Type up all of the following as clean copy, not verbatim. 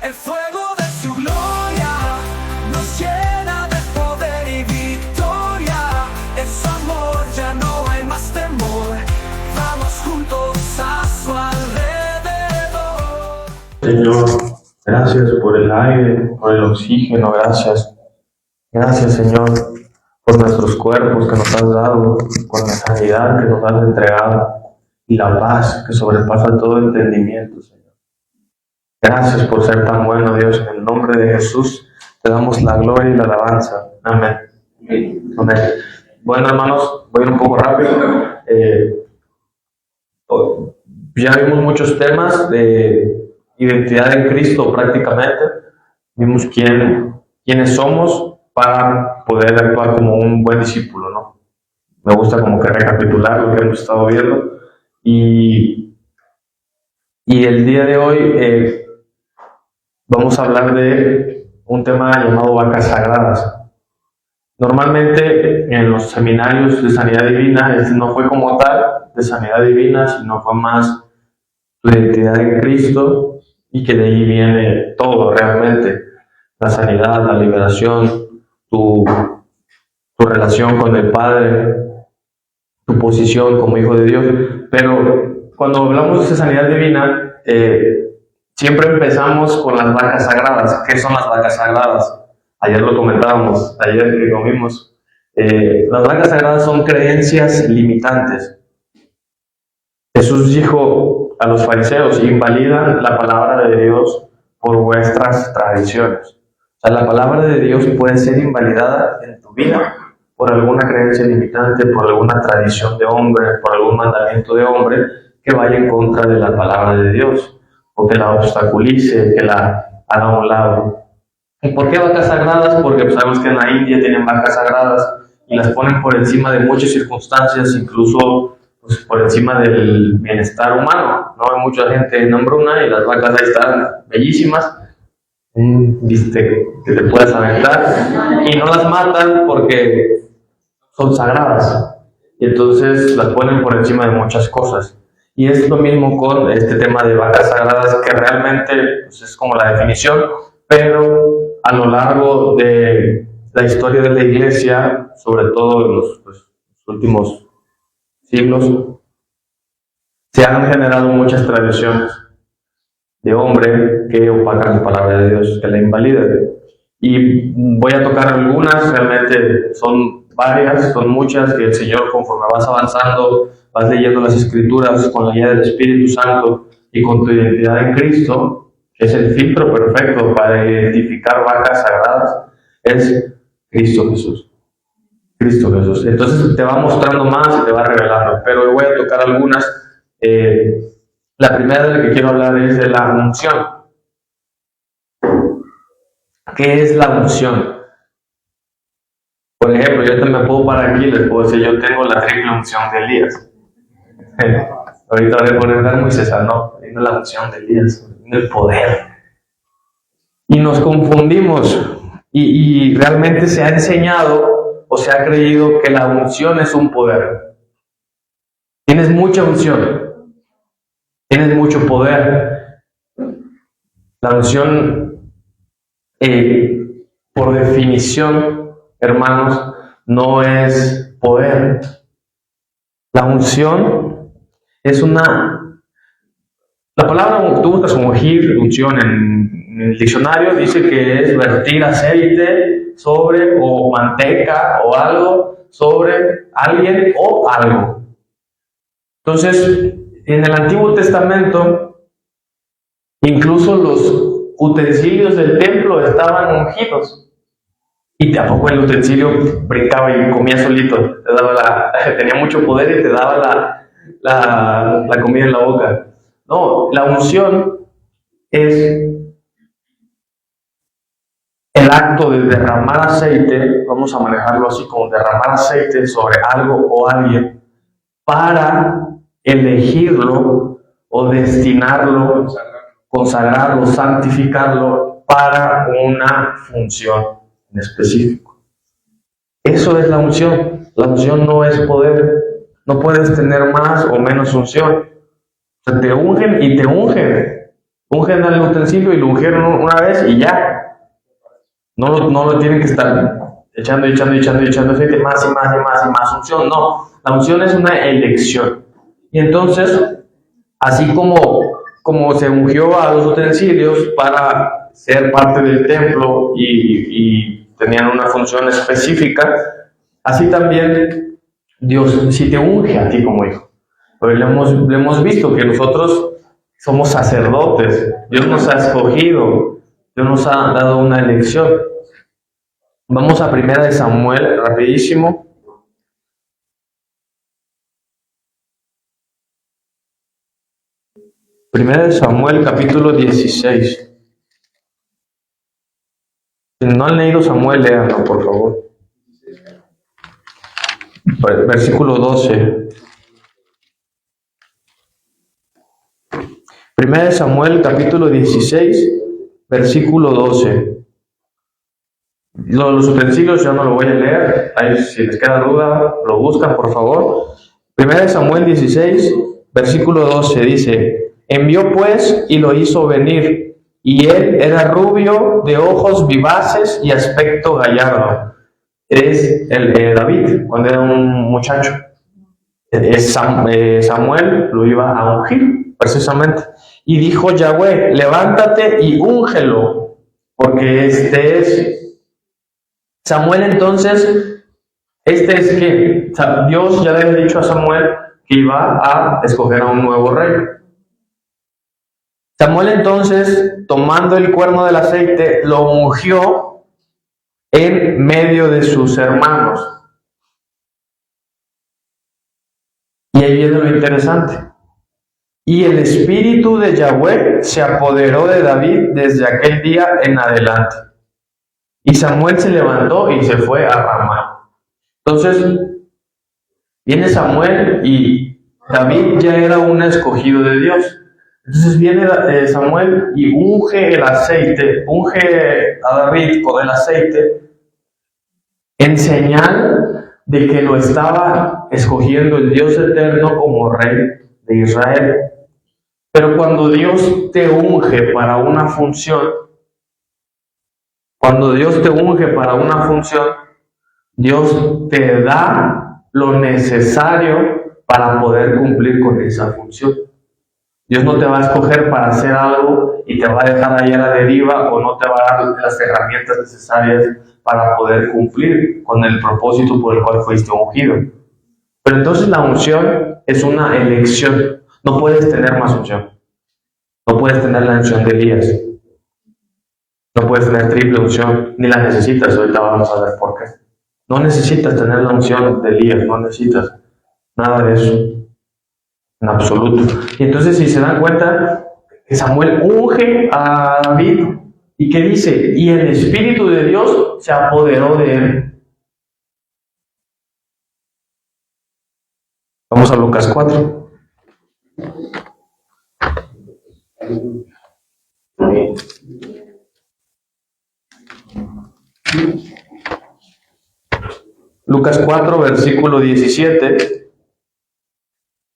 El fuego de su gloria nos llena de poder y victoria. En su amor ya no hay más temor. Vamos juntos a su alrededor. Señor, gracias por el aire, por el oxígeno, gracias. Gracias, Señor, por nuestros cuerpos que nos has dado, por la sanidad que nos has entregado y la paz que sobrepasa todo entendimiento, Señor. Gracias por ser tan bueno, Dios. En el nombre de Jesús te damos la gloria y la alabanza. Amén. Amén. Bueno, hermanos, voy a ir un poco rápido. Ya vimos muchos temas de identidad en Cristo prácticamente. Vimos quiénes somos para poder actuar como un buen discípulo, ¿no? Me gusta como que recapitular lo que hemos estado viendo. Y el día de hoy vamos a hablar de un tema llamado vacas sagradas. Normalmente en los seminarios de sanidad divina, no fue como tal de sanidad divina, sino fue más tu identidad en Cristo, y que de ahí viene todo realmente: la sanidad, la liberación, tu relación con el Padre, tu posición como hijo de Dios. Pero cuando hablamos de sanidad divina, siempre empezamos con las vacas sagradas. ¿Qué son las vacas sagradas? Ayer lo comentábamos, ayer que comimos. Las vacas sagradas son creencias limitantes. Jesús dijo a los fariseos: invalidan la palabra de Dios por vuestras tradiciones. O sea, la palabra de Dios puede ser invalidada en tu vida por alguna creencia limitante, por alguna tradición de hombre, por algún mandamiento de hombre que vaya en contra de la palabra de Dios, o que la obstaculice, que la haga a un lado. ¿Y por qué vacas sagradas? Porque sabemos que en la India tienen vacas sagradas y las ponen por encima de muchas circunstancias, incluso pues, por encima del bienestar humano, ¿no? Hay mucha gente en hambruna y las vacas ahí están bellísimas, viste, que te puedas aventar, y no las matan porque son sagradas, y entonces las ponen por encima de muchas cosas. Y es lo mismo con este tema de vacas sagradas, que realmente pues, es como la definición, pero a lo largo de la historia de la iglesia, sobre todo en los últimos siglos, se han generado muchas tradiciones de hombre que opacan la palabra de Dios, que la invalidan. Y voy a tocar algunas, realmente son varias, son muchas, que el Señor, conforme vas avanzando, vas leyendo las Escrituras con la guía del Espíritu Santo y con tu identidad en Cristo, que es el filtro perfecto para identificar vacas sagradas, es Cristo Jesús. Cristo Jesús. Entonces te va mostrando más y te va revelando, pero voy a tocar algunas. La primera de la que quiero hablar es de la unción. ¿Qué es la unción? Por ejemplo, yo me puedo parar aquí y les puedo decir: yo tengo la triple unción de Elías. Ahorita voy a poner muy César, no, viene la unción de Elías, viene el poder. Y nos confundimos, y realmente se ha enseñado o se ha creído que la unción es un poder. Tienes mucha unción, tienes mucho poder. La unción, por definición, hermanos, no es poder. La unción es la palabra, tú buscas ungir, unción en el diccionario, dice que es vertir aceite sobre, o manteca o algo sobre alguien o algo. Entonces, en el Antiguo Testamento, incluso los utensilios del templo estaban ungidos. Y tampoco el utensilio brincaba y comía solito, tenía mucho poder y te daba la comida en la boca. No, la unción es el acto de derramar aceite, vamos a manejarlo así, como derramar aceite sobre algo o alguien para elegirlo o destinarlo, consagrarlo, santificarlo para una función en específico. Eso es la unción. La unción no es poder. No puedes tener más o menos unción. O sea, te ungen y te ungen. Ungen al utensilio y lo ungieron una vez y ya. No lo tienen que estar echando aceite, más y más unción. No, la unción es una elección. Y entonces, así como se ungió a los utensilios para ser parte del templo y tenían una función específica, así también Dios si te unge a ti como hijo. Pero le hemos visto que nosotros somos sacerdotes, Dios nos ha escogido, Dios nos ha dado una elección. Vamos a 1 de Samuel, rapidísimo. 1 de Samuel, capítulo 16. Si no han leído Samuel, léanlo, por favor. Versículo 12. 1 de Samuel, capítulo 16, versículo 12. Los utensilios ya no lo voy a leer. Ahí, si les queda duda, lo buscan, por favor. 1 de Samuel 16, versículo 12 dice: envió pues y lo hizo venir, y él era rubio, de ojos vivaces y aspecto gallardo. Es David, cuando era un muchacho. Samuel lo iba a ungir, precisamente. Y dijo Yahweh: levántate y úngelo, porque este es. Samuel entonces, que Dios ya le había dicho a Samuel que iba a escoger a un nuevo rey. Samuel entonces, tomando el cuerno del aceite, lo ungió en medio de sus hermanos. Y ahí viene lo interesante. Y el espíritu de Yahweh se apoderó de David desde aquel día en adelante. Y Samuel se levantó y se fue a Ramá. Entonces, viene Samuel y David ya era un escogido de Dios. Entonces viene Samuel y unge el aceite, unge a David con el aceite, en señal de que lo estaba escogiendo el Dios eterno como rey de Israel. Pero cuando Dios te unge para una función, Dios te da lo necesario para poder cumplir con esa función. Dios no te va a escoger para hacer algo y te va a dejar ahí a la deriva, o no te va a dar las herramientas necesarias para poder cumplir con el propósito por el cual fuiste ungido. Pero entonces la unción es una elección. No puedes tener más unción. No puedes tener la unción de Elías. No puedes tener triple unción, ni la necesitas. Ahorita vamos a ver por qué. No necesitas tener la unción de Elías, no necesitas nada de eso, en absoluto. Y entonces, si se dan cuenta, Samuel unge a David, ¿y qué dice? Y el Espíritu de Dios se apoderó de él. Vamos a Lucas 4. Lucas 4, versículo 17,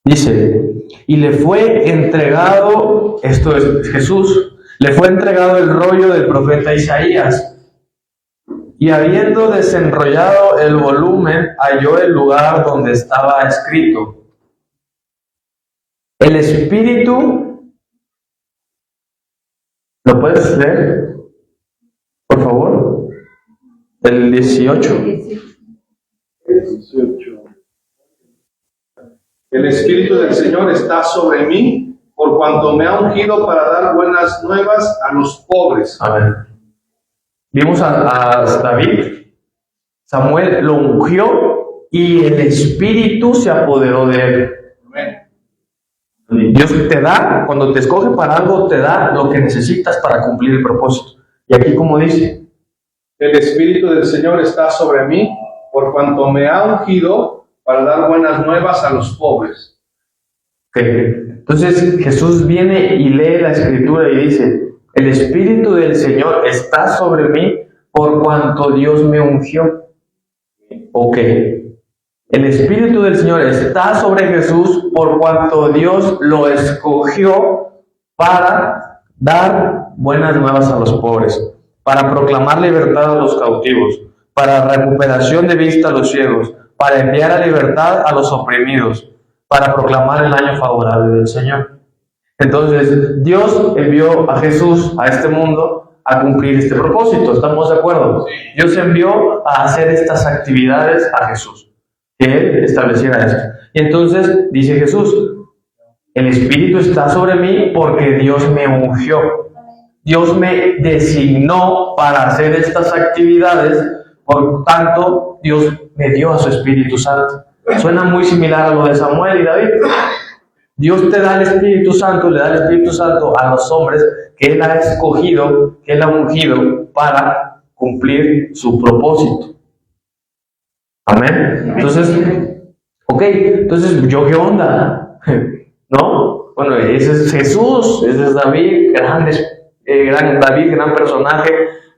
dice: y le fue entregado, esto es Jesús, le fue entregado el rollo del profeta Isaías, y habiendo desenrollado el volumen, halló el lugar donde estaba escrito: el Espíritu, ¿lo puedes leer, por favor? El 18. El Espíritu del Señor está sobre mí, por cuanto me ha ungido para dar buenas nuevas a los pobres. A ver, vimos a David, Samuel lo ungió y el Espíritu se apoderó de él. Dios te da, cuando te escoge para algo, te da lo que necesitas para cumplir el propósito. Y aquí, como dice: el Espíritu del Señor está sobre mí, por cuanto me ha ungido para dar buenas nuevas a los pobres. Okay. Entonces Jesús viene y lee la Escritura y dice: el Espíritu del Señor está sobre mí por cuanto Dios me ungió. Ok. El Espíritu del Señor está sobre Jesús por cuanto Dios lo escogió para dar buenas nuevas a los pobres, para proclamar libertad a los cautivos, para recuperación de vista a los ciegos, para enviar a libertad a los oprimidos, para proclamar el año favorable del Señor. Entonces, Dios envió a Jesús a este mundo a cumplir este propósito. ¿Estamos de acuerdo? Dios envió a hacer estas actividades a Jesús, que Él estableciera esto. Y entonces dice Jesús, el Espíritu está sobre mí porque Dios me ungió. Dios me designó para hacer estas actividades, por tanto, Dios me dio a su Espíritu Santo. Suena muy similar a lo de Samuel y David. Dios te da el Espíritu Santo, le da el Espíritu Santo a los hombres que Él ha escogido, que Él ha ungido para cumplir su propósito. Amén. Entonces, ¿yo qué onda? ¿No? Bueno, ese es Jesús, ese es David, gran personaje,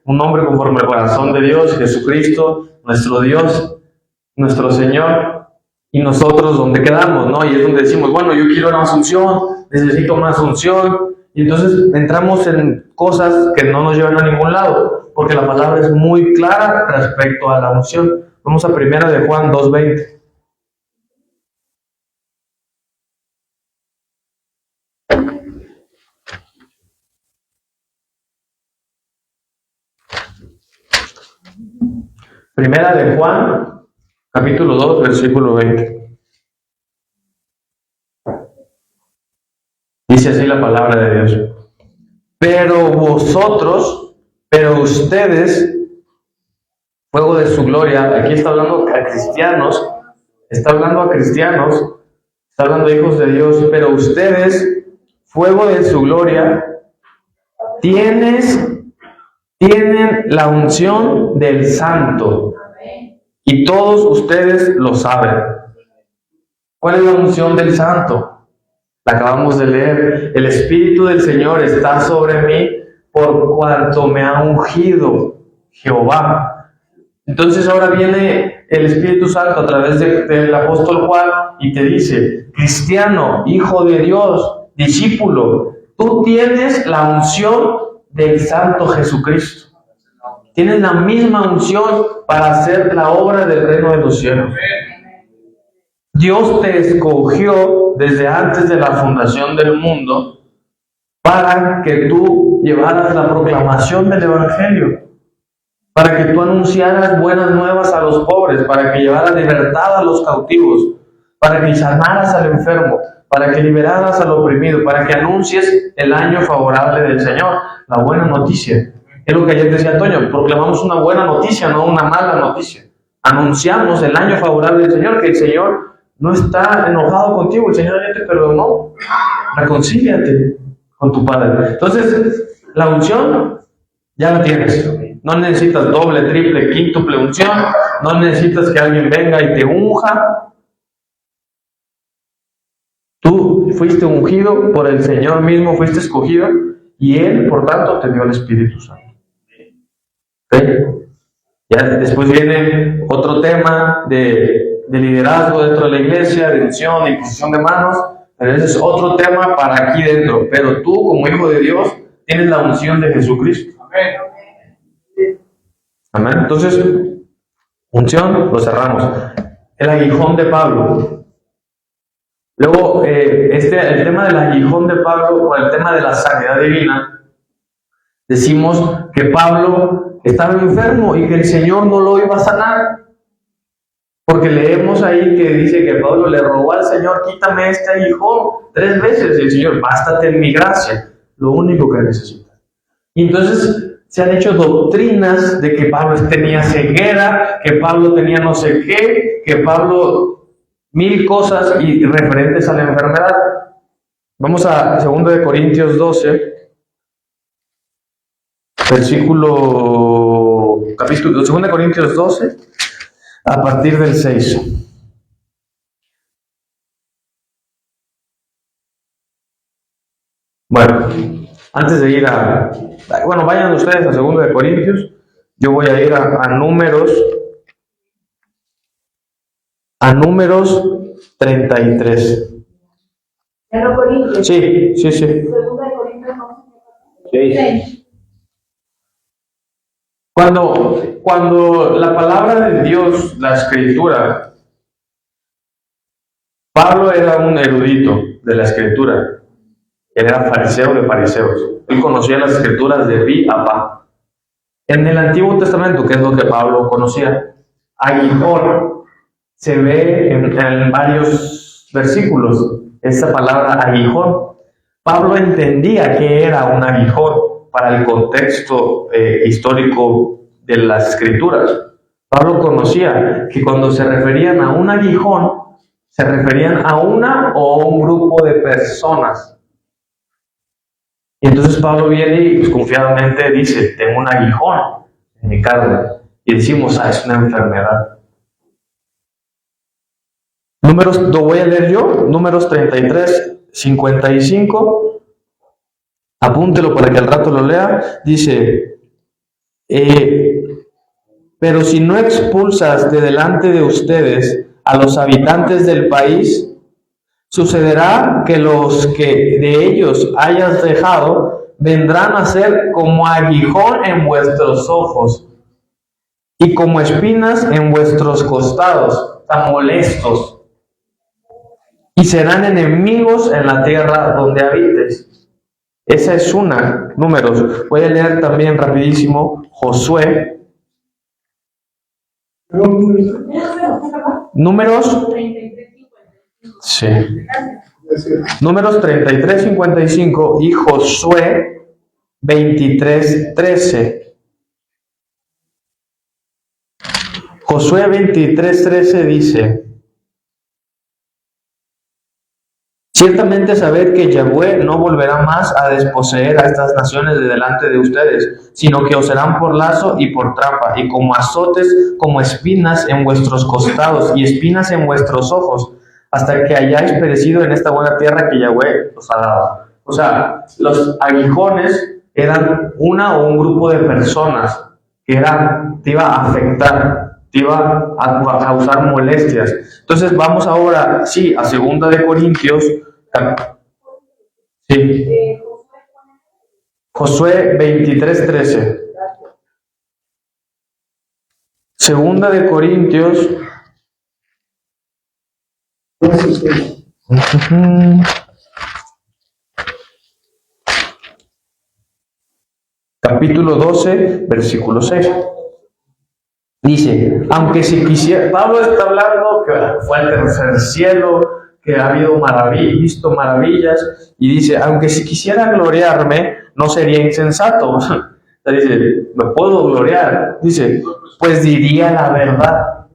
un hombre conforme al corazón de Dios, Jesucristo, nuestro Dios, nuestro Señor. Y nosotros, ¿dónde quedamos? ¿No? Y es donde decimos, bueno, yo quiero una asunción, necesito una asunción. Y entonces entramos en cosas que no nos llevan a ningún lado, porque la palabra es muy clara respecto a la unción. Vamos a 1 de Juan 2:20. Primera de Juan, capítulo 2, versículo 20. Dice así la palabra de Dios. Pero ustedes, fuego de su gloria, aquí está hablando a cristianos, está hablando a hijos de Dios, pero ustedes, fuego de su gloria, tienen la unción del Santo. Y todos ustedes lo saben. ¿Cuál es la unción del Santo? La acabamos de leer. El Espíritu del Señor está sobre mí por cuanto me ha ungido Jehová. Entonces ahora viene el Espíritu Santo a través del apóstol Juan y te dice, cristiano, hijo de Dios, discípulo, tú tienes la unción del Santo Jesucristo. Tienes la misma unción para hacer la obra del reino de los cielos. Dios te escogió desde antes de la fundación del mundo para que tú llevaras la proclamación del Evangelio, para que tú anunciaras buenas nuevas a los pobres, para que llevaras libertad a los cautivos, para que sanaras al enfermo, para que liberaras al oprimido, para que anuncies el año favorable del Señor, la buena noticia. Es lo que ayer decía Antonio, proclamamos una buena noticia, no una mala noticia. Anunciamos el año favorable del Señor, que el Señor no está enojado contigo, el Señor ya te perdonó. Reconcíliate con tu Padre. Entonces, la unción ya la tienes. No necesitas doble, triple, quíntuple unción. No necesitas que alguien venga y te unja. Tú fuiste ungido por el Señor mismo, fuiste escogido, y Él, por tanto, te dio el Espíritu Santo. ¿Okay? Ya después viene otro tema de liderazgo dentro de la iglesia, de unción y posición de manos, pero ese es otro tema para aquí dentro. Pero tú, como hijo de Dios, tienes la unción de Jesucristo. Amén. Entonces, unción, lo cerramos. El aguijón de Pablo. Luego, el tema del aguijón de Pablo, o el tema de la sanidad divina, decimos que Pablo estaba enfermo y que el Señor no lo iba a sanar. Porque leemos ahí que dice que Pablo le rogó al Señor, quítame este aguijón 3 veces. Y el Señor, bástate en mi gracia, lo único que necesitas. Y entonces se han hecho doctrinas de que Pablo tenía ceguera, que Pablo tenía no sé qué, que Pablo 1000 cosas y referentes a la enfermedad. Vamos a 2 de Corintios 12. Capítulo 2 de Corintios 12, a partir del 6. Bueno, antes de ir vayan ustedes a 2 de Corintios, yo voy a ir a Números 33. ¿Ya no Corintios? Sí. 2 de Corintios 11. Cuando la palabra de Dios, la escritura, Pablo era un erudito de la escritura. Él era fariseo de fariseos. Él conocía las escrituras de pi a pa. En el Antiguo Testamento, que es lo que Pablo conocía, aguijón se ve en varios versículos. Esa palabra aguijón. Pablo entendía que era un aguijón para el contexto histórico de las escrituras. Pablo conocía que cuando se referían a un aguijón, se referían a una o un grupo de personas. Y entonces Pablo viene y pues, confiadamente dice, tengo un aguijón en mi carne. Y decimos, es una enfermedad. Lo voy a leer yo, Números 33, 55. Apúntelo para que al rato lo lea. Dice, pero si no expulsas de delante de ustedes a los habitantes del país, sucederá que los que de ellos hayas dejado vendrán a ser como aguijón en vuestros ojos y como espinas en vuestros costados, tan molestos, y serán enemigos en la tierra donde habites. Esa es una. Números. Voy a leer también rapidísimo Josué. Números. Sí. Números 33:55 y Josué 23:13. Josué 23:13 dice: ciertamente sabed que Yahweh no volverá más a desposeer a estas naciones de delante de ustedes, sino que os serán por lazo y por trampa, y como azotes, como espinas en vuestros costados y espinas en vuestros ojos, hasta que hayáis perecido en esta buena tierra que Yahweh os ha dado. O sea, los aguijones eran una o un grupo de personas que te iba a afectar, te iba a causar molestias. Entonces vamos ahora, sí, a 2 de Corintios, sí, Josué 23:13. 2 de Corintios capítulo 12, versículo 6. Dice, aunque si quisiera, Pablo está hablando que fue al tercer cielo, que ha habido visto maravillas, y dice, aunque si quisiera gloriarme, no sería insensato. Dice, me puedo gloriar. Dice, pues diría la verdad.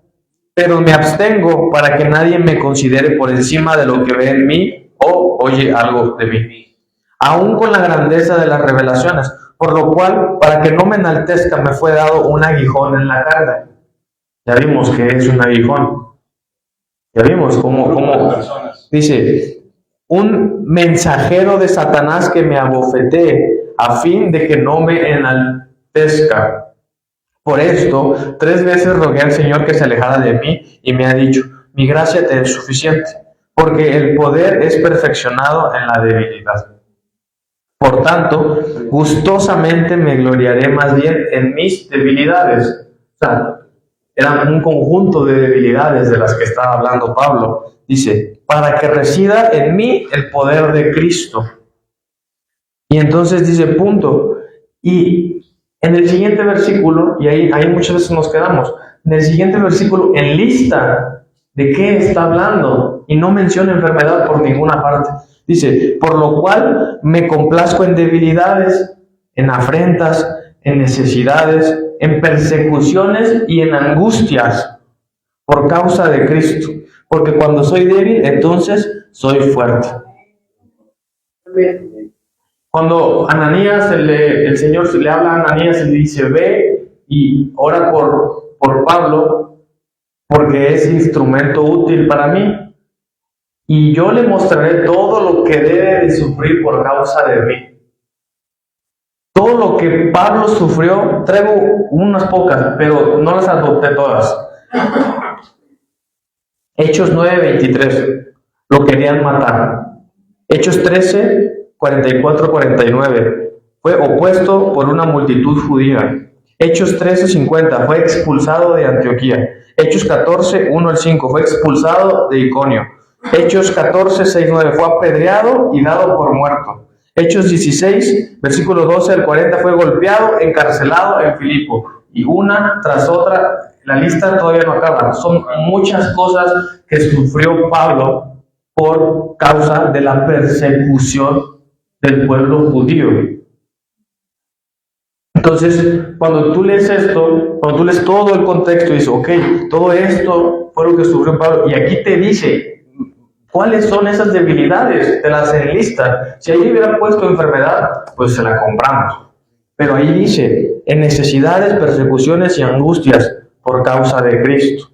Pero me abstengo para que nadie me considere por encima de lo que ve en mí o oye algo de mí, aún con la grandeza de las revelaciones, por lo cual, para que no me enaltezca, me fue dado un aguijón en la carne. Ya vimos que es un aguijón. Ya vimos cómo dice, un mensajero de Satanás que me abofetee, a fin de que no me enaltezca. Por esto, 3 veces rogué al Señor que se alejara de mí, y me ha dicho, mi gracia te es suficiente, porque el poder es perfeccionado en la debilidad. Por tanto, gustosamente me gloriaré más bien en mis debilidades. O sea, eran un conjunto de debilidades de las que estaba hablando Pablo. Dice, para que resida en mí el poder de Cristo. Y entonces dice, punto. Y en el siguiente versículo, y ahí muchas veces nos quedamos, en el siguiente versículo enlista de qué está hablando y no menciona enfermedad por ninguna parte. Dice, por lo cual me complazco en debilidades, en afrentas, en necesidades, en persecuciones y en angustias por causa de Cristo. Porque cuando soy débil, entonces soy fuerte. Cuando Ananías, el Señor le habla a Ananías y le dice, ve y ora por Pablo, porque es instrumento útil para mí. Y yo le mostraré todo lo que debe de sufrir por causa de mí. Todo lo que Pablo sufrió, traigo unas pocas, pero no las adopté todas. Hechos 9:23, lo querían matar. Hechos 13, 44-49, fue opuesto por una multitud judía. Hechos 13:50, fue expulsado de Antioquía. Hechos 14, 1 al 5, fue expulsado de Iconio. Hechos 14, 6, 9, fue apedreado y dado por muerto. Hechos 16, versículo 12 al 40, fue golpeado, encarcelado en Filipo. Y una tras otra, la lista todavía no acaba. Son muchas cosas que sufrió Pablo por causa de la persecución del pueblo judío. Entonces, cuando tú lees esto, cuando tú lees todo el contexto, dices, ok, todo esto fue lo que sufrió Pablo. Y aquí te dice cuáles son esas debilidades, te las enlista. Si ahí hubiera puesto enfermedad, pues se la compramos. Pero ahí dice, en necesidades, persecuciones y angustias por causa de Cristo.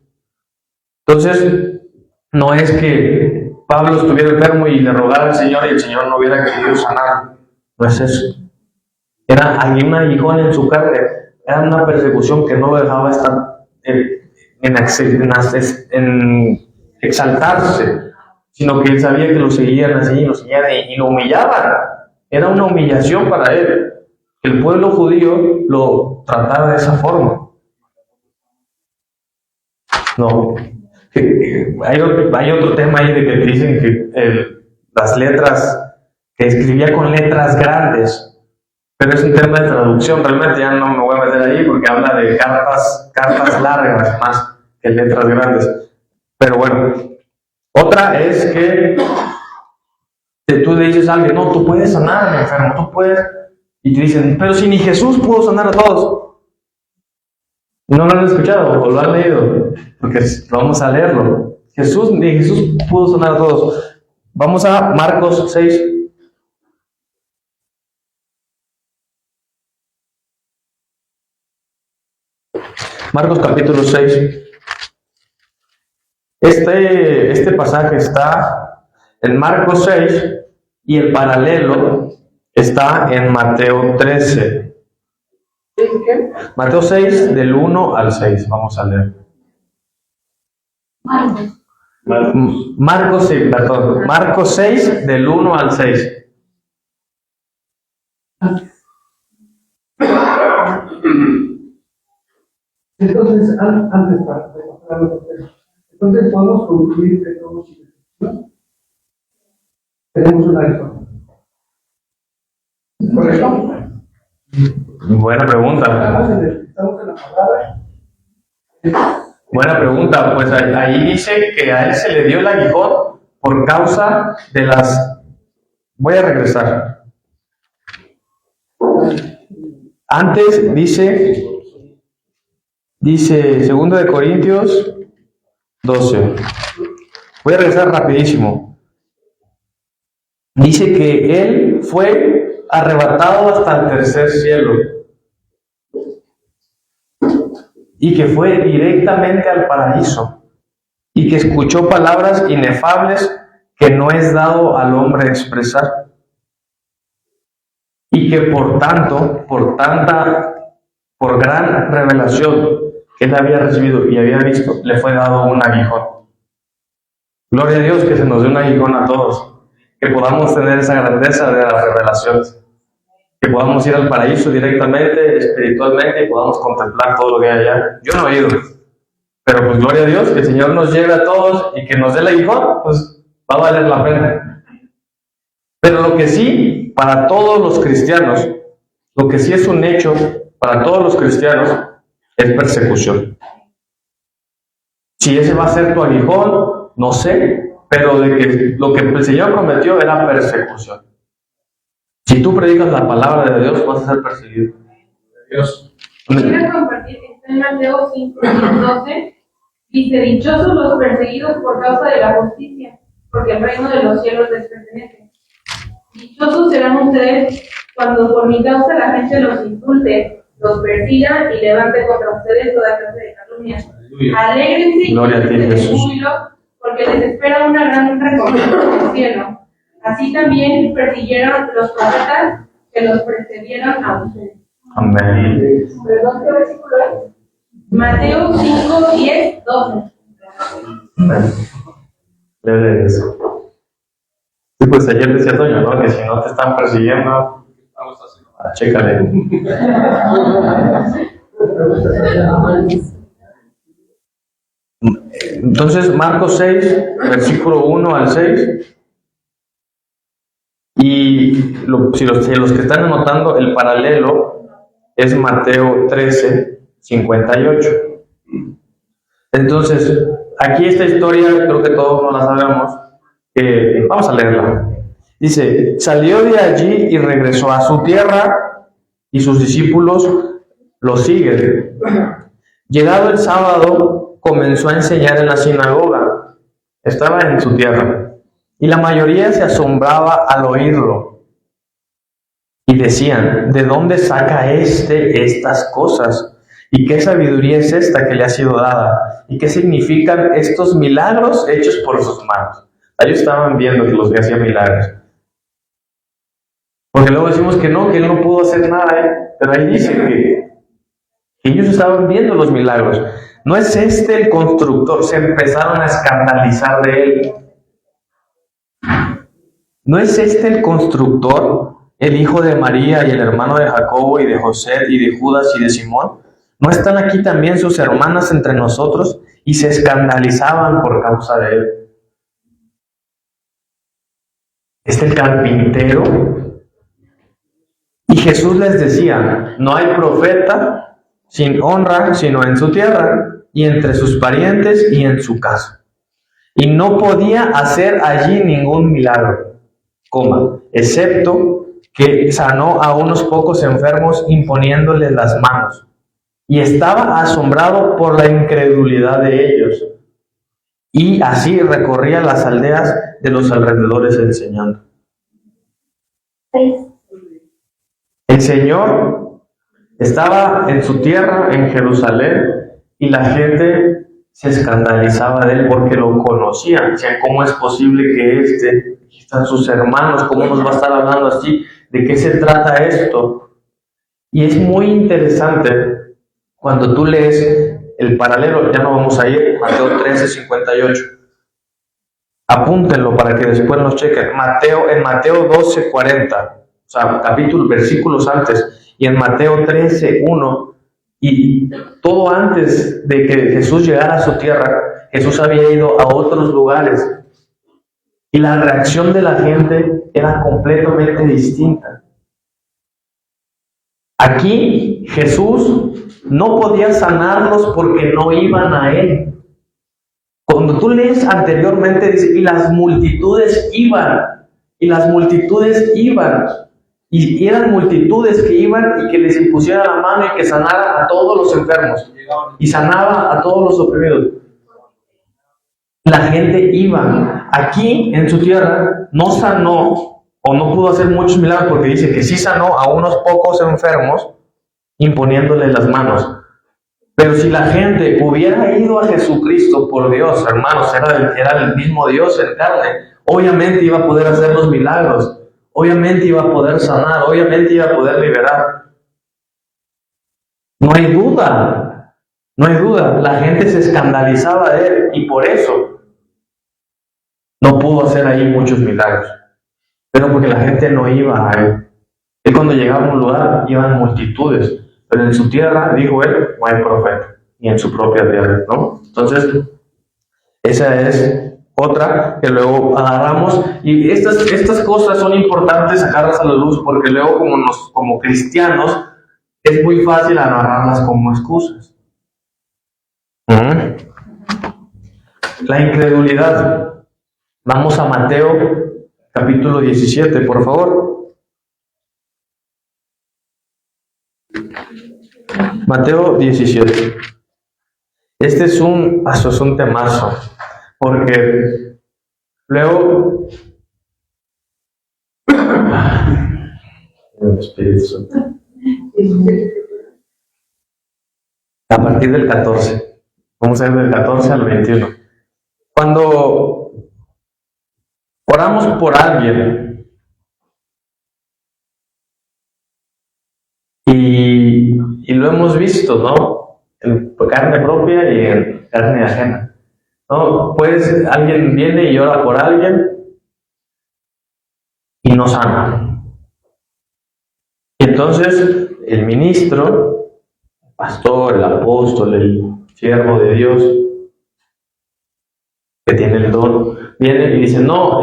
Entonces, no es que Pablo estuviera enfermo y le rogara al Señor y el Señor no hubiera querido sanar. No es eso. Había un aguijón en su carne. Era una persecución que no lo dejaba estar en exaltarse, sino que él sabía que lo seguían así, y lo humillaban. Era una humillación para él. El pueblo judío lo trataba de esa forma. No. Hay otro tema ahí de que dicen que las letras, que escribía con letras grandes, pero es un tema de traducción. Realmente ya no me voy a meter ahí porque habla de cartas largas más que letras grandes. Pero bueno, otra es que tú le dices a alguien, no, tú puedes sanar al enfermo, tú puedes. Y te dicen, pero si ni Jesús pudo sanar a todos. ¿No lo han escuchado o lo han leído? Porque vamos a leerlo. Ni Jesús pudo sanar a todos. Vamos a Marcos 6. Marcos capítulo 6. Este pasaje está en Marcos 6 y el paralelo está en Mateo 13. Mateo 6, del 1 al 6. Vamos a leer. Marcos 6, del 1 al 6. Entonces, antes para entonces podemos concluir que todos tenemos una reforma. ¿Correcto? Buena pregunta. Estamos en la palabra. Buena pregunta. Pues ahí dice que a él se le dio el aguijón por causa de las... Voy a regresar. Antes dice 2 de Corintios 12. Voy a regresar rapidísimo. Dice que él fue arrebatado hasta el tercer cielo y que fue directamente al paraíso y que escuchó palabras inefables que no es dado al hombre expresar, y que por gran revelación que él había recibido y había visto, le fue dado un aguijón. Gloria a Dios que se nos dé un aguijón a todos, que podamos tener esa grandeza de las revelaciones, que podamos ir al paraíso directamente, espiritualmente, y podamos contemplar todo lo que hay allá. Yo no he ido, pero pues gloria a Dios, que el Señor nos lleve a todos y que nos dé el aguijón, pues va a valer la pena. Pero lo que sí, para todos los cristianos, lo que sí es un hecho para todos los cristianos, es persecución. Si ese va a ser tu aguijón, no sé, pero de que lo que el Señor prometió era persecución. Si tú predicas la palabra de Dios, vas a ser perseguido. Dios. Quiero compartir, está en Mateo 5, 12, dice, dichosos los perseguidos por causa de la justicia, porque el reino de los cielos les pertenece. Dichosos serán ustedes cuando por mi causa la gente los insulte, los persiga y levante contra ustedes toda clase de calumnias. Alégrense y llénense de júbilo, porque les espera una gran recompensa en el cielo. Así también persiguieron los profetas que los precedieron a ustedes. Amén. ¿Perdón, qué versículo es? Mateo 5, 10, 12. Amén. Leve eso. Sí, pues ayer decía Toño, ¿no? Que si no te están persiguiendo, Chécale. Entonces, Marcos 6, versículo 1 al 6. Y si los que están anotando, el paralelo es Mateo 13, 58. Entonces, aquí esta historia, creo que todos no la sabemos. Vamos a leerla. Dice, salió de allí y regresó a su tierra, y sus discípulos lo siguen. Llegado el sábado, comenzó a enseñar en la sinagoga. Estaba en su tierra. Y la mayoría se asombraba al oírlo. Y decían, ¿de dónde saca estas cosas? ¿Y qué sabiduría es esta que le ha sido dada? ¿Y qué significan estos milagros hechos por sus manos? Ellos estaban viendo que los que hacían milagros. Porque luego decimos que él no pudo hacer nada, pero ahí dice que ellos estaban viendo los milagros. No es el constructor, se empezaron a escandalizar de él. ¿No es el constructor, el hijo de María y el hermano de Jacobo y de José y de Judas y de Simón? ¿No están aquí también sus hermanas entre nosotros? Y se escandalizaban por causa de él. Es el carpintero. Y Jesús les decía, no hay profeta sin honra sino en su tierra y entre sus parientes y en su casa. Y no podía hacer allí ningún milagro, excepto que sanó a unos pocos enfermos imponiéndoles las manos. Y estaba asombrado por la incredulidad de ellos. Y así recorría las aldeas de los alrededores enseñando. El Señor estaba en su tierra, en Jerusalén, y la gente se escandalizaba de él porque lo conocían. Decían, ¿cómo es posible que aquí están sus hermanos, cómo nos va a estar hablando así? ¿De qué se trata esto? Y es muy interesante cuando tú lees el paralelo, ya no vamos a ir, Mateo 13, 58. Apúntenlo para que después nos chequen. En Mateo 12, 40. O sea, versículos antes, y en Mateo 13, 1, y todo antes de que Jesús llegara a su tierra, Jesús había ido a otros lugares, y la reacción de la gente era completamente distinta. Aquí Jesús no podía sanarlos porque no iban a él. Cuando tú lees anteriormente, dice, y las multitudes iban, y eran multitudes que iban y que les impusiera la mano y que sanara a todos los enfermos y sanaba a todos los oprimidos. La gente iba. Aquí en su tierra no sanó o no pudo hacer muchos milagros porque dice que sí sanó a unos pocos enfermos imponiéndoles las manos. Pero si la gente hubiera ido a Jesucristo por Dios, hermanos, era el mismo Dios en carne, obviamente iba a poder hacer los milagros. Obviamente iba a poder sanar, obviamente iba a poder liberar. No hay duda, la gente se escandalizaba de él y por eso no pudo hacer ahí muchos milagros. Pero porque la gente no iba a él. Él cuando llegaba a un lugar iban multitudes, pero en su tierra, dijo él, no hay profeta, ni en su propia tierra, ¿no? Entonces, esa es otra que luego agarramos, y estas cosas son importantes sacarlas a la luz porque luego como cristianos es muy fácil agarrarlas como excusas. La incredulidad. Vamos a Mateo capítulo 17, por favor. Mateo 17. Este es un temazo. Porque luego el Espíritu Santo. A partir del 14. Vamos a ir del 14 al 21. Cuando oramos por alguien y lo hemos visto, ¿no? En carne propia y en carne ajena. No, pues alguien viene y ora por alguien y no sana. Y entonces el ministro, el pastor, el apóstol, el siervo de Dios, que tiene el don, viene y dice, no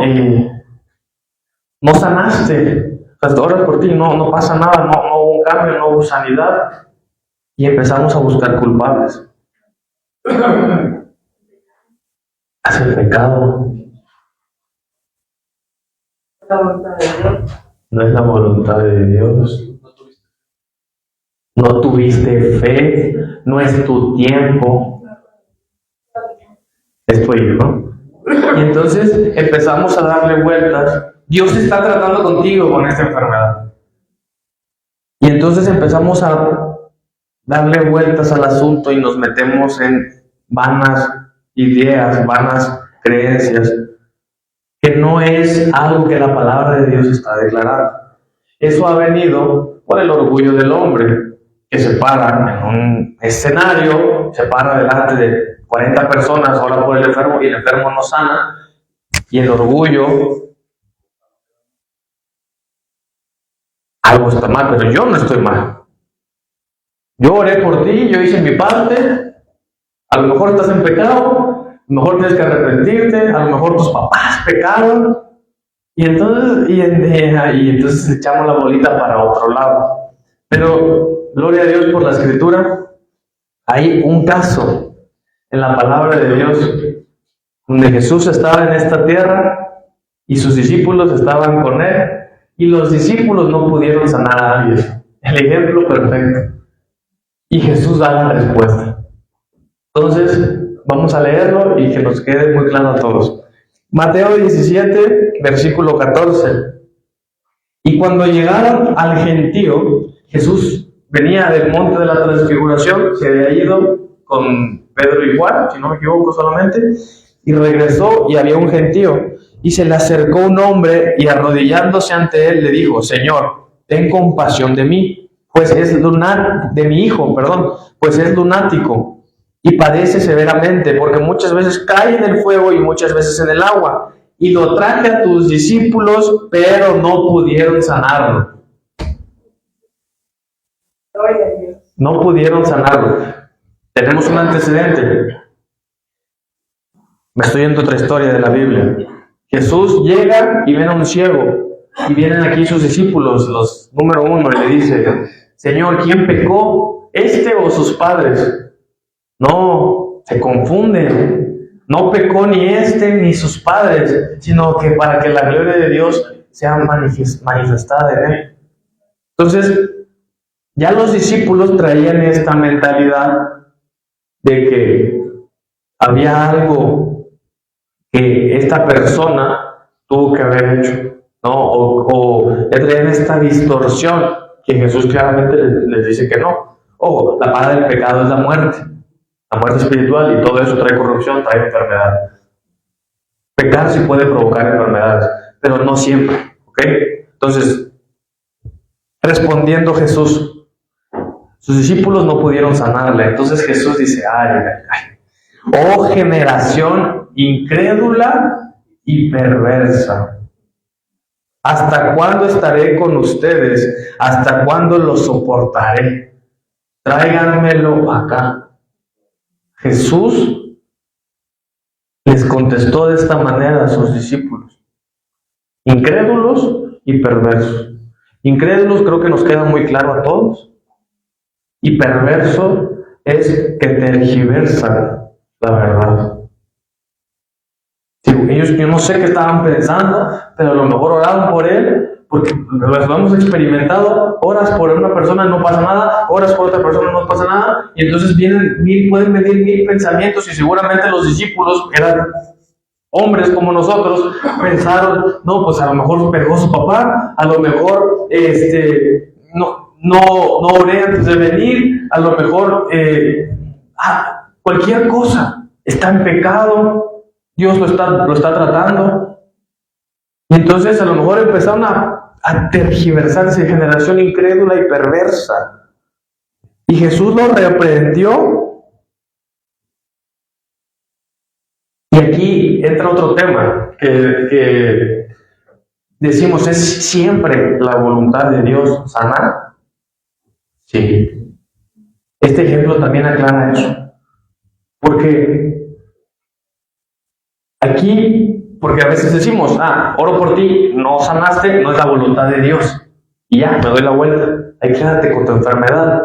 sanaste, o sea, oras por ti, no pasa nada, no hubo un cambio, no hubo sanidad. Y empezamos a buscar culpables. Es el pecado. La voluntad de Dios. No es la voluntad de Dios. No tuviste fe, no es tu tiempo, es tu hijo. Y entonces empezamos a darle vueltas. Dios está tratando contigo con esta enfermedad. Y entonces empezamos a darle vueltas al asunto y nos metemos en vanas ideas, vanas creencias, que no es algo que la palabra de Dios está declarando. Eso ha venido por el orgullo del hombre, que se para en un escenario, se para delante de 40 personas, ora por el enfermo y el enfermo no sana, y el orgullo, algo está mal, pero yo no estoy mal. Yo oré por ti, yo hice mi parte, a lo mejor estás en pecado, a lo mejor tienes que arrepentirte, a lo mejor tus papás pecaron, y entonces echamos la bolita para otro lado. Pero, gloria a Dios por la Escritura, hay un caso en la palabra de Dios, donde Jesús estaba en esta tierra, y sus discípulos estaban con él, y los discípulos no pudieron sanar a alguien. El ejemplo perfecto. Y Jesús da la respuesta. Entonces, vamos a leerlo y que nos quede muy claro a todos. Mateo 17, versículo 14. Y cuando llegaron al gentío, Jesús venía del monte de la transfiguración, se había ido con Pedro y Juan, si no me equivoco solamente, y regresó y había un gentío. Y se le acercó un hombre y arrodillándose ante él le dijo, Señor, ten compasión de mí. Pues es lunático y padece severamente, porque muchas veces cae en el fuego y muchas veces en el agua. Y lo traje a tus discípulos, pero no pudieron sanarlo. No pudieron sanarlo. Tenemos un antecedente. Me estoy yendo a otra historia de la Biblia. Jesús llega y ven a un ciego. Y vienen aquí sus discípulos, los número 1, y le dice, Señor, ¿quién pecó? ¿Este o sus padres? No, se confunden. No pecó ni este ni sus padres, sino que para que la gloria de Dios sea manifestada en él. Entonces, ya los discípulos traían esta mentalidad de que había algo que esta persona tuvo que haber hecho, ¿no? O traían esta distorsión que Jesús claramente les dice que no. Ojo, la paga del pecado es la muerte espiritual, y todo eso trae corrupción, trae enfermedad. Pecar sí puede provocar enfermedades, pero no siempre, ¿ok? Entonces, respondiendo Jesús, sus discípulos no pudieron sanarle. Entonces Jesús dice, oh generación incrédula y perversa, ¿hasta cuándo estaré con ustedes? ¿Hasta cuándo lo soportaré? Tráiganmelo acá. Jesús les contestó de esta manera a sus discípulos: incrédulos y perversos. Incrédulos creo que nos queda muy claro a todos. Y perverso es que tergiversan la verdad. Ellos, yo no sé qué estaban pensando, pero a lo mejor oraban por él, porque lo hemos experimentado. Oras por una persona, no pasa nada; oras por otra persona, no pasa nada. Y entonces pueden venir 1000 pensamientos, y seguramente los discípulos eran hombres como nosotros, pensaron, no, pues a lo mejor pegó su papá, a lo mejor no oré antes de venir, a lo mejor cualquier cosa, está en pecado, Dios lo está tratando. Y entonces a lo mejor empezaron a tergiversarse, generación incrédula y perversa. Y Jesús lo reprendió. Y aquí entra otro tema que decimos: ¿es siempre la voluntad de Dios sanar? Sí. Este ejemplo también aclara eso. Porque aquí, porque a veces decimos, oro por ti, no sanaste, no es la voluntad de Dios. Y ya, me doy la vuelta. Ahí quédate con tu enfermedad.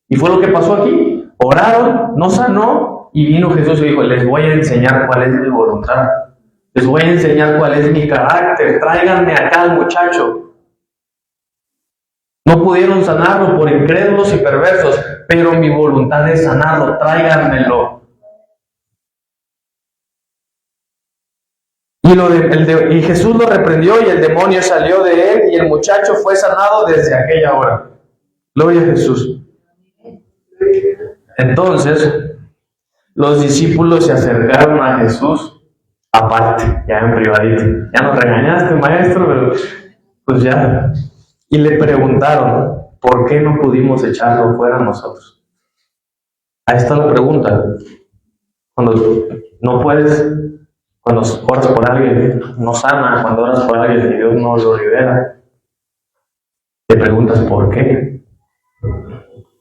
Y fue lo que pasó aquí. Oraron, no sanó, y vino Jesús y dijo, les voy a enseñar cuál es mi voluntad. Les voy a enseñar cuál es mi carácter. Tráiganme acá al muchacho. No pudieron sanarlo por incrédulos y perversos, pero mi voluntad es sanarlo. Tráiganmelo. Y Jesús lo reprendió y el demonio salió de él y el muchacho fue sanado desde aquella hora. Gloria a Jesús. Entonces, los discípulos se acercaron a Jesús aparte, ya en privadito. Ya nos regañaste, maestro, pero pues ya. Y le preguntaron, ¿por qué no pudimos echarlo fuera nosotros? Ahí está la pregunta. Cuando no puedes, cuando oras por alguien, no sana. Cuando oras por alguien y Dios no lo libera, te preguntas ¿por qué?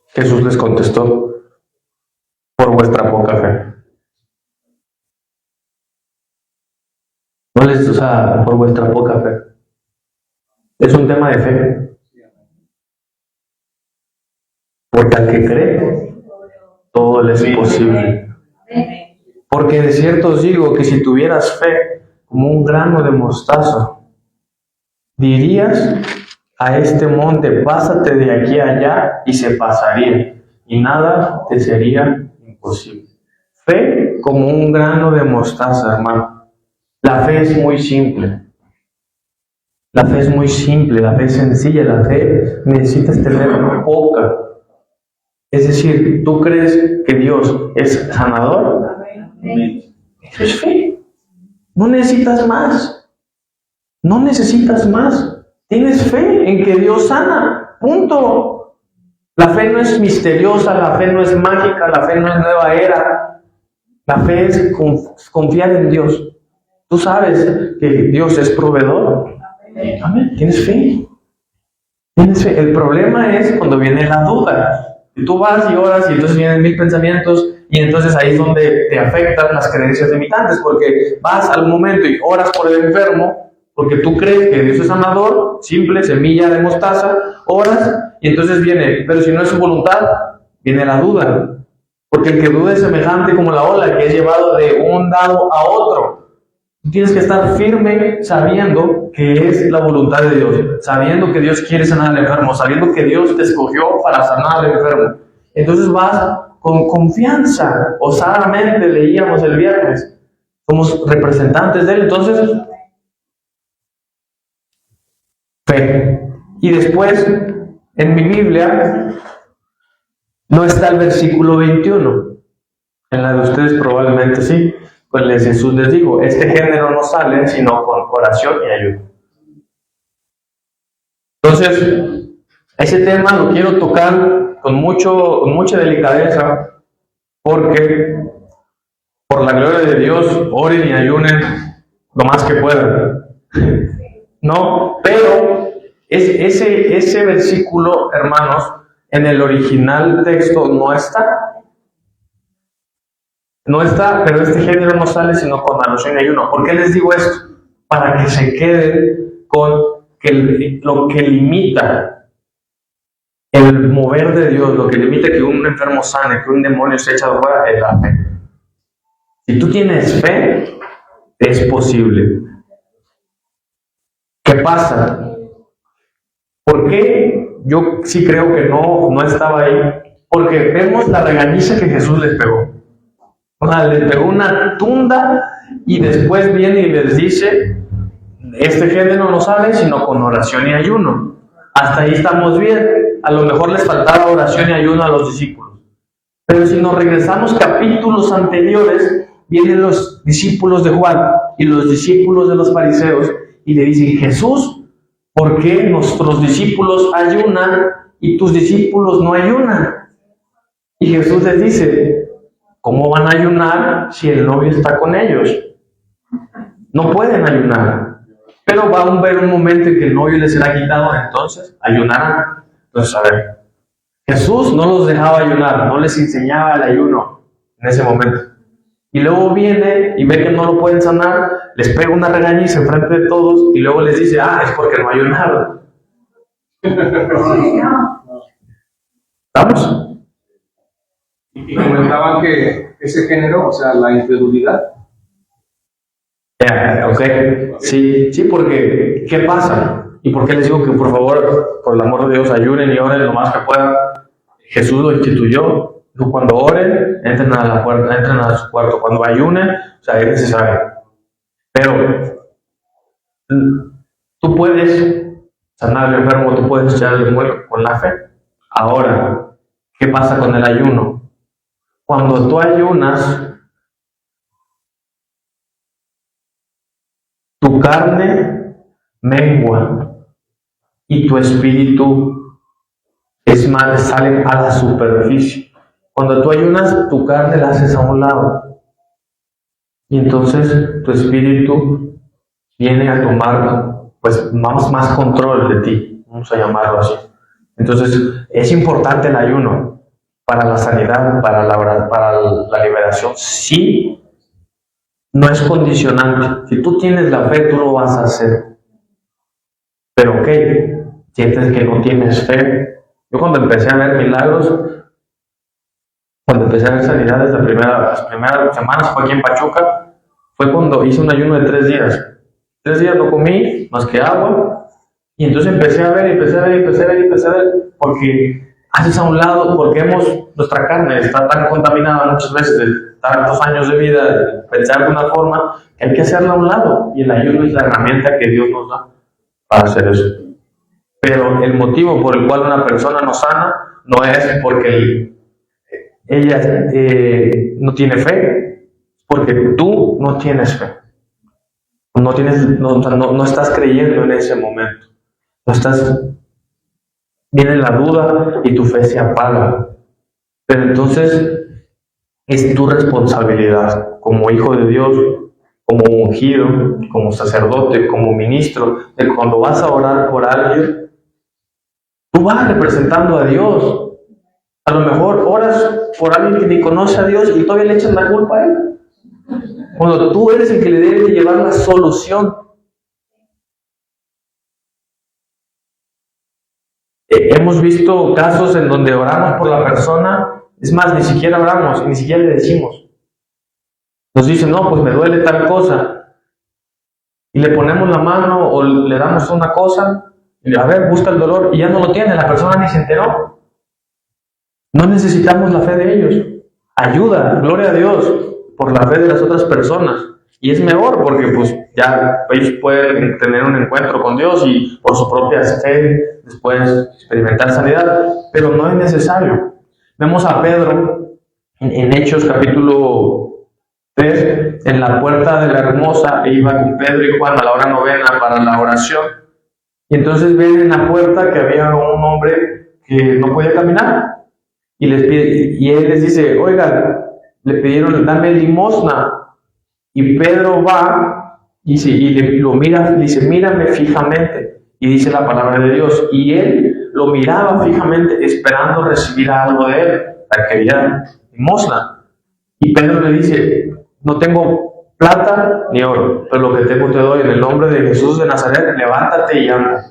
Jesús les contestó, por vuestra poca fe. Por vuestra poca fe. Es un tema de fe. Porque al que cree, todo le es posible. Porque de cierto os digo que si tuvieras fe como un grano de mostaza, dirías a este monte, pásate de aquí a allá, y se pasaría, y nada te sería imposible. Fe como un grano de mostaza, hermano. La fe es muy simple. La fe es muy simple, la fe es sencilla, la fe necesitas tener poca. Es decir, ¿tú crees que Dios es sanador? Eso es fe. No necesitas más. No necesitas más. Tienes fe en que Dios sana. Punto. La fe no es misteriosa, la fe no es mágica, la fe no es nueva era. La fe es confiar en Dios. Tú sabes que Dios es proveedor. Amén. Tienes fe. Tienes fe. El problema es cuando viene la duda. Y tú vas y oras y entonces vienen 1000 pensamientos y entonces ahí es donde te afectan las creencias limitantes, porque vas al momento y oras por el enfermo porque tú crees que Dios es sanador, simple, semilla de mostaza, oras y entonces viene, pero si no es su voluntad, viene la duda, porque el que duda es semejante como la ola que es llevado de un lado a otro. Tú tienes que estar firme sabiendo que es la voluntad de Dios, sabiendo que Dios quiere sanar al enfermo, sabiendo que Dios te escogió para sanar al enfermo. Entonces vas con confianza, osadamente, leíamos el viernes, somos representantes de Él, entonces, fe. Y después, en mi Biblia, no está el versículo 21, en la de ustedes probablemente sí. Pues Jesús les dijo, este género no sale sino con oración y ayuno. Entonces, ese tema lo quiero tocar con mucha delicadeza, porque por la gloria de Dios, oren y ayunen lo más que puedan. No, pero ese versículo, hermanos, en el original texto no está. No está, pero este género no sale sino con oración y ayuno. ¿Por qué les digo esto? Para que se queden con lo que limita el mover de Dios, lo que limita que un enfermo sane, que un demonio se eche fuera, es la fe. Si tú tienes fe, es posible. ¿Qué pasa? ¿Por qué yo sí creo que no estaba ahí? Porque vemos la regañiza que Jesús les pegó. Les pegó una tunda y después viene y les dice, este género no sale sino con oración y ayuno. Hasta ahí estamos bien. A lo mejor les faltaba oración y ayuno a los discípulos. Pero si nos regresamos capítulos anteriores, vienen los discípulos de Juan y los discípulos de los fariseos y le dicen, Jesús, ¿por qué nuestros discípulos ayunan y tus discípulos no ayunan? Y Jesús les dice, ¿cómo van a ayunar si el novio está con ellos? No pueden ayunar. Pero va a haber un momento en que el novio les será quitado, entonces ayunarán. Entonces, a ver, Jesús no los dejaba ayunar, no les enseñaba el ayuno en ese momento. Y luego viene y ve que no lo pueden sanar, les pega una regañiza enfrente de todos y luego les dice, es porque no ayunaron. ¿Estamos? Y comentaban que ese género, o sea, la incredulidad. Ok, sí, porque ¿qué pasa? ¿Y por qué les digo que por favor, por el amor de Dios, ayunen y oren lo más que puedan? Jesús lo instituyó. Dijo, cuando oren, entren a la puerta, entren a su cuarto. Cuando ayunen, o sea, es necesario. Pero tú puedes sanar al enfermo, tú puedes echar al muerto con la fe. Ahora, ¿qué pasa con el ayuno? Cuando tú ayunas, tu carne mengua y tu espíritu sale a la superficie. Cuando tú ayunas, tu carne la haces a un lado. Y entonces tu espíritu viene a tomar pues más control de ti. Vamos a llamarlo así. Entonces es importante el ayuno para la sanidad, para la liberación. Sí, no es condicionante. Si tú tienes la fe, tú lo vas a hacer. Pero sientes que no tienes fe. Yo cuando empecé a ver milagros, cuando empecé a ver sanidades, las primeras semanas fue aquí en Pachuca, fue cuando hice un ayuno de 3 días. 3 días no comí más que agua, y entonces empecé a ver, porque haces a un lado, porque nuestra carne está tan contaminada muchas veces de tantos años de vida, de pensar de una forma, que hay que hacerla a un lado, y el ayuno es la herramienta que Dios nos da para hacer eso. Pero el motivo por el cual una persona no sana no es porque ella no tiene fe, porque tú no tienes fe. No estás creyendo en ese momento. Viene la duda y tu fe se apaga. Pero entonces es tu responsabilidad como hijo de Dios, como ungido, como sacerdote, como ministro, de cuando vas a orar por alguien, tú vas representando a Dios. A lo mejor oras por alguien que ni conoce a Dios y todavía le echas la culpa a él. Cuando tú eres el que le debe llevar la solución. Hemos visto casos en donde oramos por la persona, es más, ni siquiera oramos, ni siquiera le decimos. Nos dicen, no, pues me duele tal cosa. Y le ponemos la mano o le damos una cosa, y a ver, busca el dolor, y ya no lo tiene, la persona ni se enteró. No necesitamos la fe de ellos. Ayuda, gloria a Dios, por la fe de las otras personas. Y es mejor porque pues ya ellos pueden tener un encuentro con Dios y por su propia fe después experimentar sanidad. Pero no es necesario. Vemos a Pedro en Hechos capítulo 3, en la puerta de la Hermosa, e iba con Pedro y Juan a la hora novena para la oración. Y entonces ven en la puerta que había un hombre que no podía caminar. Y él les dice, oigan, le pidieron, dame limosna. Y Pedro va lo mira, dice, mírame fijamente. Y dice la palabra de Dios. Y él lo miraba fijamente esperando recibir algo de él. La quería limosna. Y Pedro le dice, no tengo plata ni oro, pero lo que tengo te doy. En el nombre de Jesús de Nazaret, levántate y anda.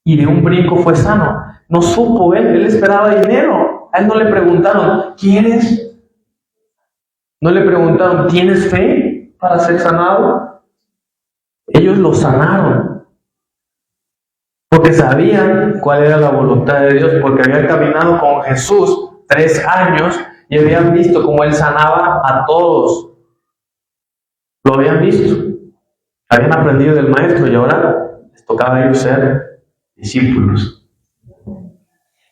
Y de un brinco fue sano. No supo él esperaba dinero. A él no le preguntaron, ¿quieres? No le preguntaron, ¿tienes fe para ser sanado? Ellos lo sanaron. Porque sabían cuál era la voluntad de Dios, porque habían caminado con Jesús 3 años y habían visto cómo Él sanaba a todos. Lo habían visto. Habían aprendido del Maestro y ahora les tocaba a ellos ser discípulos.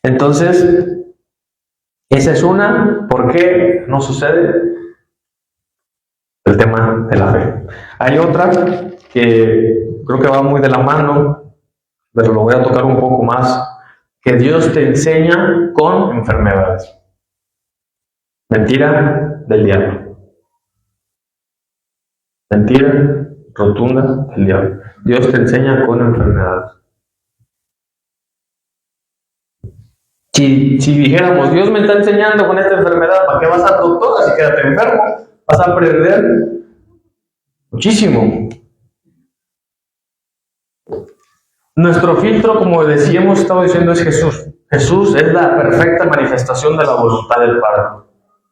Entonces, esa es una. ¿Por qué no sucede? El tema de la fe. Hay otra que creo que va muy de la mano, pero lo voy a tocar un poco más, que Dios te enseña con enfermedades. Mentira del diablo. Mentira rotunda del diablo. Dios te enseña con enfermedades. Si dijéramos, Dios me está enseñando con esta enfermedad, ¿para qué vas al doctor? Así quédate enfermo, vas a aprender muchísimo. Nuestro filtro, como decía, hemos estado diciendo, es Jesús. Jesús es la perfecta manifestación de la voluntad del Padre.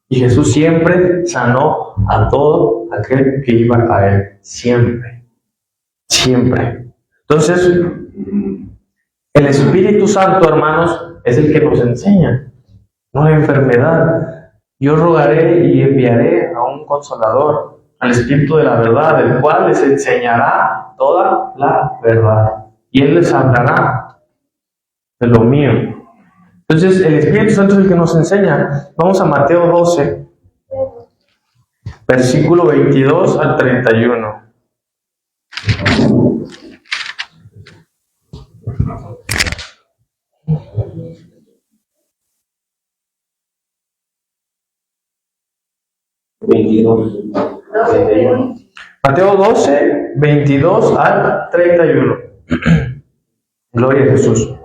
Y Jesús siempre sanó a todo aquel que iba a Él. Siempre. Siempre. Entonces, el Espíritu Santo, hermanos, es el que nos enseña, no la enfermedad. Yo rogaré y enviaré a un consolador, al Espíritu de la verdad, el cual les enseñará toda la verdad. Y Él les hablará de lo mío. Entonces, el Espíritu Santo es el que nos enseña. Vamos a Mateo 12, versículo 22 al 31. Mateo 12, 22 al 31. Gloria a Jesús.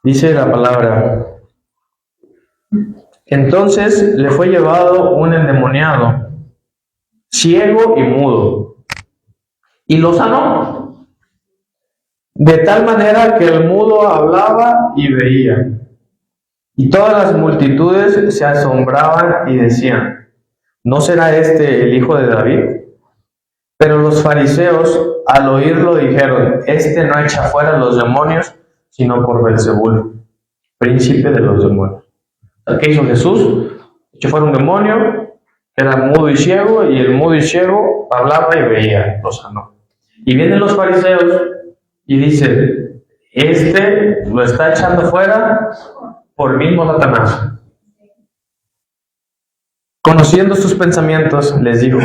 Dice la palabra: entonces le fue llevado un endemoniado, ciego y mudo, y lo sanó, de tal manera que el mudo hablaba y veía. Y todas las multitudes se asombraban y decían: ¿no será este el hijo de David? Pero los fariseos, al oírlo, dijeron: este no echa fuera los demonios, sino por Belzebul, príncipe de los demonios. ¿Qué hizo Jesús? Echó fuera un demonio, que era mudo y ciego, y el mudo y ciego hablaba y veía, lo sanó. Y vienen los fariseos y dicen: este lo está echando fuera por el mismo Satanás. Conociendo sus pensamientos, les dijo: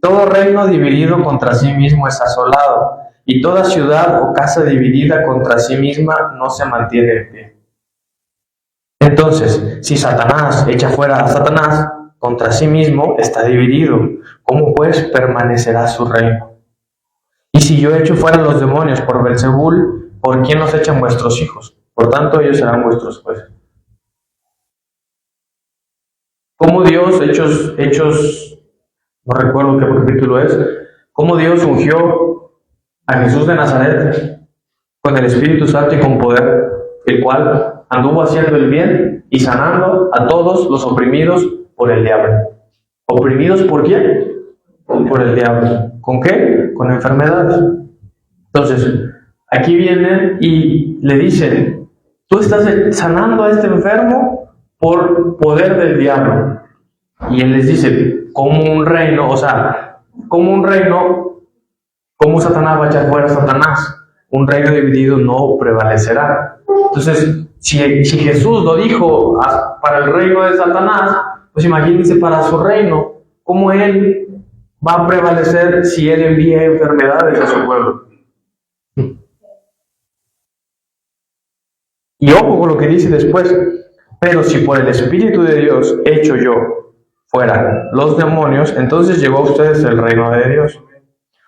todo reino dividido contra sí mismo es asolado, y toda ciudad o casa dividida contra sí misma no se mantiene en pie. Entonces, si Satanás echa fuera a Satanás, contra sí mismo está dividido. ¿Cómo pues permanecerá su reino? Y si yo echo fuera los demonios por Belzebul, ¿por quién los echan vuestros hijos? Por tanto, ellos serán vuestros jueces. Cómo Dios, Hechos, no recuerdo qué capítulo es, cómo Dios ungió a Jesús de Nazaret con el Espíritu Santo y con poder, el cual anduvo haciendo el bien y sanando a todos los oprimidos por el diablo. ¿Oprimidos por quién? Por el diablo. ¿Con qué? Con enfermedades. Entonces, aquí vienen y le dicen: tú estás sanando a este enfermo por poder del diablo. Y él les dice: como un reino, ¿cómo Satanás va a echar fuera a Satanás? Un reino dividido no prevalecerá. Entonces, si Jesús lo dijo para el reino de Satanás, pues imagínense para su reino, ¿cómo Él va a prevalecer si Él envía enfermedades a su pueblo? Y ojo con lo que dice después: pero si por el Espíritu de Dios echo yo fuera los demonios, entonces llegó a ustedes el reino de Dios.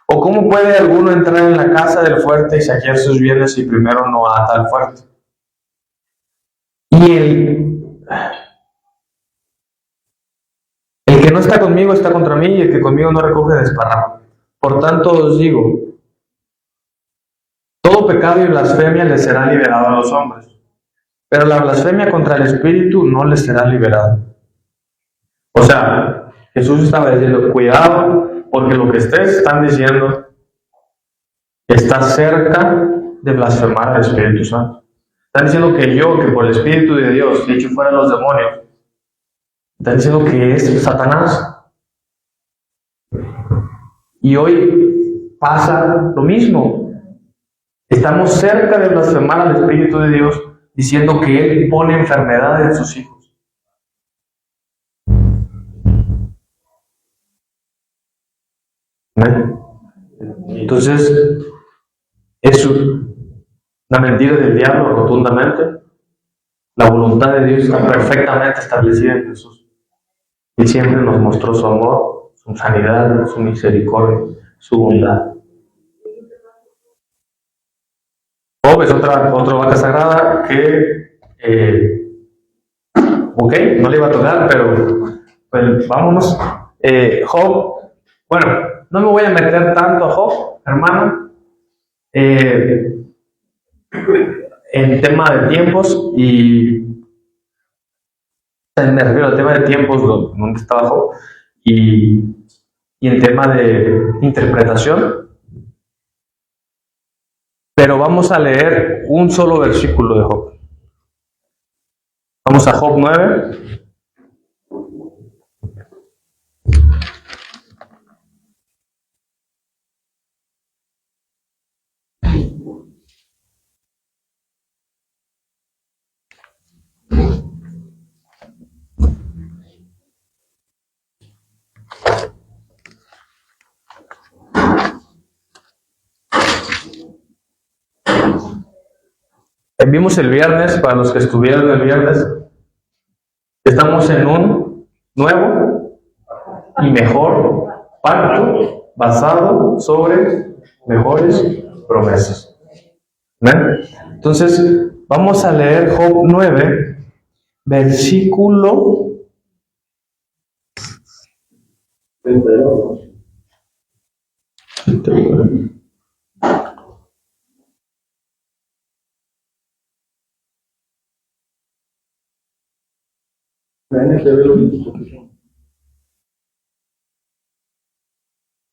¿O cómo puede alguno entrar en la casa del fuerte y saquear sus bienes si primero no ata al fuerte? Y el que no está conmigo está contra mí, y el que conmigo no recoge desparrama. Por tanto os digo, todo pecado y blasfemia les será liberado a los hombres, pero la blasfemia contra el Espíritu no les será liberada. O sea, Jesús estaba diciendo: cuidado, porque lo que ustedes están diciendo está cerca de blasfemar al Espíritu Santo. Están diciendo que por el Espíritu de Dios he hecho fuera los demonios. Están diciendo que es Satanás. Y hoy pasa lo mismo. Estamos cerca de blasfemar al Espíritu de Dios, diciendo que Él pone enfermedad en sus hijos. Entonces, es una mentira del diablo rotundamente. La voluntad de Dios está perfectamente establecida en Jesús. Él siempre nos mostró su amor, su sanidad, su misericordia, su bondad. Job es otra vaca sagrada que, ok, no le iba a tocar, pero pues, vámonos. Job, bueno, no me voy a meter tanto a Job, hermano, en tema de tiempos y me refiero al tema de tiempos donde estaba Job y en tema de interpretación. Pero vamos a leer un solo versículo de Job. Vamos a Job 9. Vimos el viernes, para los que estuvieron el viernes, estamos en un nuevo y mejor pacto basado sobre mejores promesas. ¿Ven? Entonces, vamos a leer Job 9, versículo 32.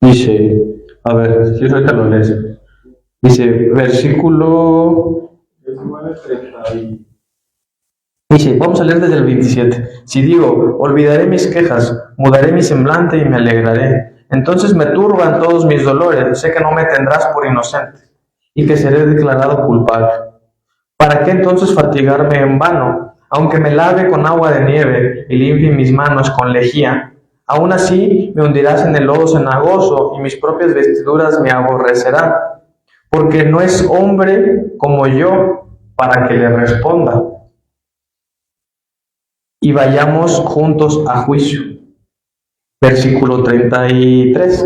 Dice, a ver, si ahorita lo lees. Dice, versículo. Dice, vamos a leer desde el 27. Si digo, olvidaré mis quejas, mudaré mi semblante y me alegraré. Entonces me turban todos mis dolores, sé que no me tendrás por inocente y que seré declarado culpable. ¿Para qué entonces fatigarme en vano? Aunque me lave con agua de nieve y limpie mis manos con lejía, aún así me hundirás en el lodo cenagoso y mis propias vestiduras me aborrecerán, porque no es hombre como yo para que le responda y vayamos juntos a juicio. Versículo 33.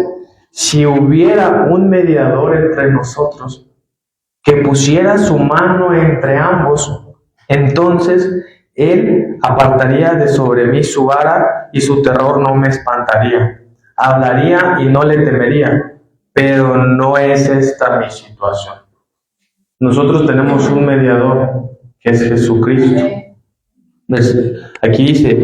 Si hubiera un mediador entre nosotros que pusiera su mano entre ambos, entonces él apartaría de sobre mí su vara y su terror no me espantaría. Hablaría y no le temería, pero no es esta mi situación. Nosotros tenemos un mediador que es Jesucristo. Aquí dice,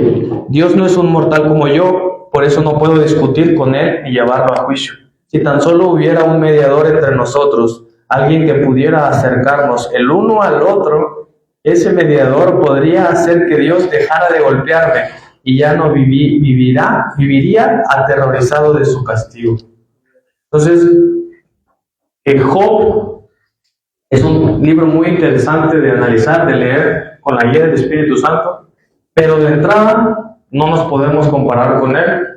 Dios no es un mortal como yo, por eso no puedo discutir con él y llevarlo a juicio. Si tan solo hubiera un mediador entre nosotros, alguien que pudiera acercarnos el uno al otro, ese mediador podría hacer que Dios dejara de golpearme y ya no viviría aterrorizado de su castigo. Entonces, Job es un libro muy interesante de analizar, de leer con la guía del Espíritu Santo, pero de entrada no nos podemos comparar con él,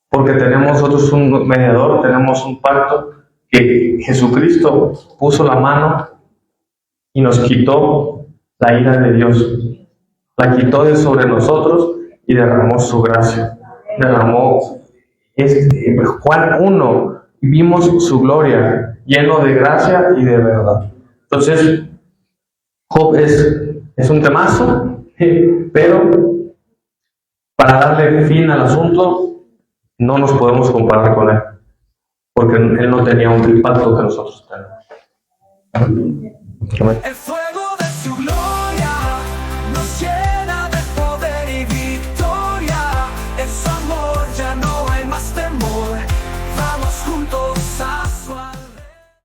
porque tenemos nosotros un mediador, tenemos un pacto que Jesucristo puso la mano y nos quitó la ira de Dios, la quitó de sobre nosotros y derramó su gracia, derramó Juan 1, y vimos su gloria, lleno de gracia y de verdad. Entonces, Job es un temazo, pero para darle fin al asunto, no nos podemos comparar con él, porque él no tenía un impacto que nosotros tenemos. El fuego de su gloria.